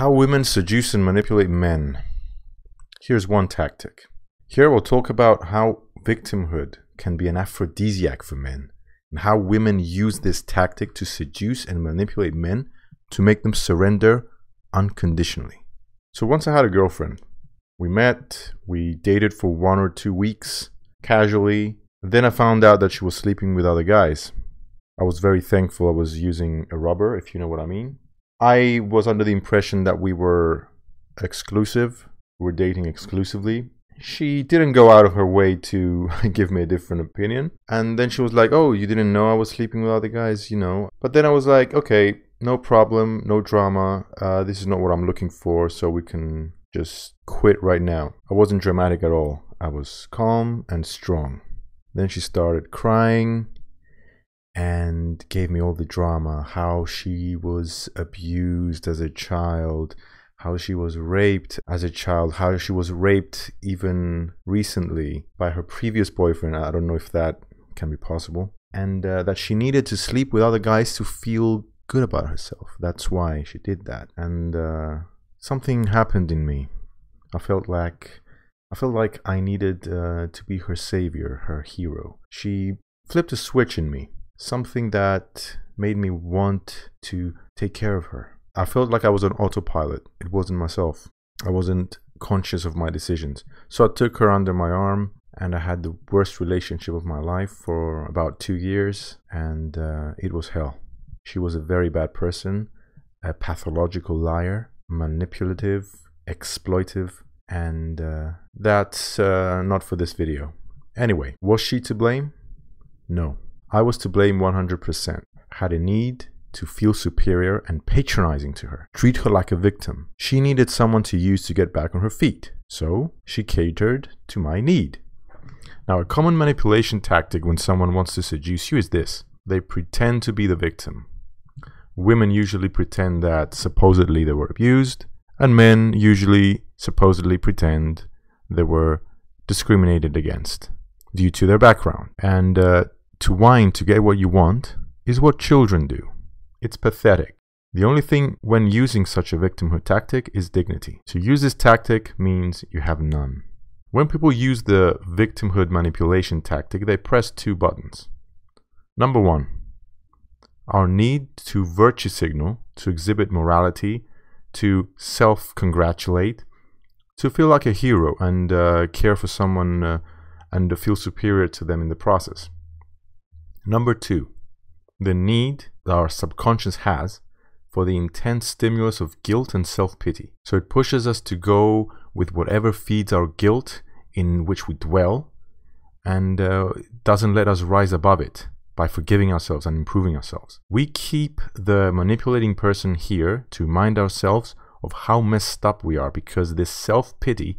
How women seduce and manipulate men. Here's one tactic. Here we'll talk about how victimhood can be an aphrodisiac for men, and how women use this tactic to seduce and manipulate men to make them surrender unconditionally. So once I had a girlfriend. We met, we dated for 1 or 2 weeks, casually. Then I found out that she was sleeping with other guys. I was very thankful I was using a rubber, if you know what I mean. I was under the impression that we were exclusive. We were dating exclusively. She didn't go out of her way to give me a different opinion. And then she was like, oh, you didn't know I was sleeping with other guys, you know. But then I was like, okay, no problem, no drama. This is not what I'm looking for, so we can just quit right now. I wasn't dramatic at all. I was calm and strong. Then she started crying and gave me all the drama, how she was abused as a child, how she was raped as a child, how she was raped even recently by her previous boyfriend. I don't know if that can be possible. And that she needed to sleep with other guys to feel good about herself. That's why she did that. And something happened in me. I felt like I needed to be her savior, her hero. She flipped a switch in me, something that made me want to take care of her. I felt like I was on autopilot. It wasn't myself. I wasn't conscious of my decisions. So I took her under my arm, and I had the worst relationship of my life for about 2 years, and it was hell. She was a very bad person, a pathological liar, manipulative, exploitive, and that's not for this video. Anyway, was she to blame? No. I was to blame 100%. Had a need to feel superior and patronizing to her. Treat her like a victim. She needed someone to use to get back on her feet. So she catered to my need. Now, a common manipulation tactic when someone wants to seduce you is this. They pretend to be the victim. Women usually pretend that supposedly they were abused, and men usually supposedly pretend they were discriminated against due to their background. And to whine to get what you want is what children do. It's pathetic. The only thing when using such a victimhood tactic is dignity. To use this tactic means you have none. When people use the victimhood manipulation tactic, they press 2 buttons. Number 1. Our need to virtue signal, to exhibit morality, to self-congratulate, to feel like a hero and care for someone and feel superior to them in the process. Number 2, the need that our subconscious has for the intense stimulus of guilt and self-pity. So it pushes us to go with whatever feeds our guilt in which we dwell and doesn't let us rise above it by forgiving ourselves and improving ourselves. We keep the manipulating person here to remind ourselves of how messed up we are, because this self-pity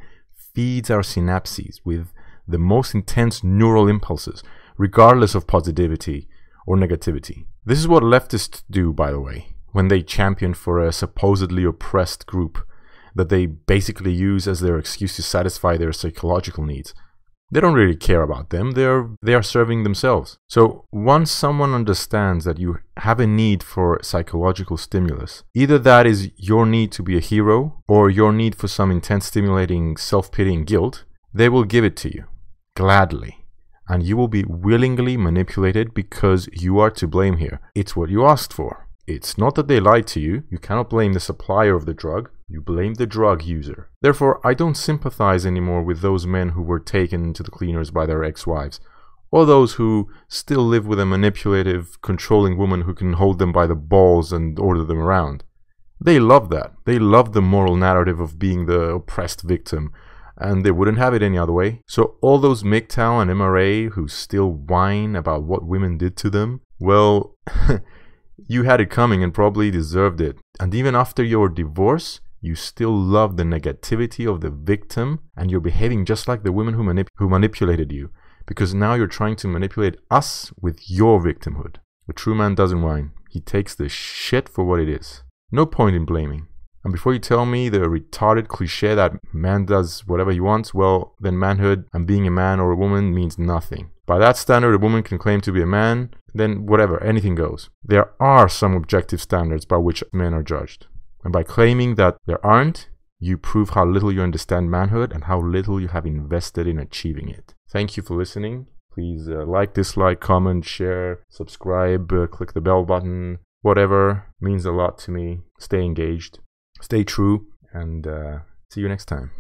feeds our synapses with the most intense neural impulses, regardless of positivity or negativity. This is what leftists do, by the way, when they champion for a supposedly oppressed group that they basically use as their excuse to satisfy their psychological needs. They don't really care about them, they are serving themselves. So once someone understands that you have a need for psychological stimulus, either that is your need to be a hero or your need for some intense stimulating self-pity and guilt, they will give it to you, gladly. And you will be willingly manipulated because you are to blame here. It's what you asked for. It's not that they lied to you. You cannot blame the supplier of the drug. You blame the drug user. Therefore, I don't sympathize anymore with those men who were taken to the cleaners by their ex-wives, or those who still live with a manipulative, controlling woman who can hold them by the balls and order them around. They love that. They love the moral narrative of being the oppressed victim, and they wouldn't have it any other way. So all those MGTOW and MRA who still whine about what women did to them, well, you had it coming and probably deserved it. And even after your divorce, you still love the negativity of the victim, and you're behaving just like the women who manipulated you, because now you're trying to manipulate us with your victimhood. A true man doesn't whine. He takes the shit for what it is. No point in blaming. And before you tell me the retarded cliche that man does whatever he wants, well, then manhood and being a man or a woman means nothing. By that standard, a woman can claim to be a man, then whatever, anything goes. There are some objective standards by which men are judged. And by claiming that there aren't, you prove how little you understand manhood and how little you have invested in achieving it. Thank you for listening. Please like, dislike, comment, share, subscribe, click the bell button, whatever. Means a lot to me. Stay engaged, stay true, and see you next time.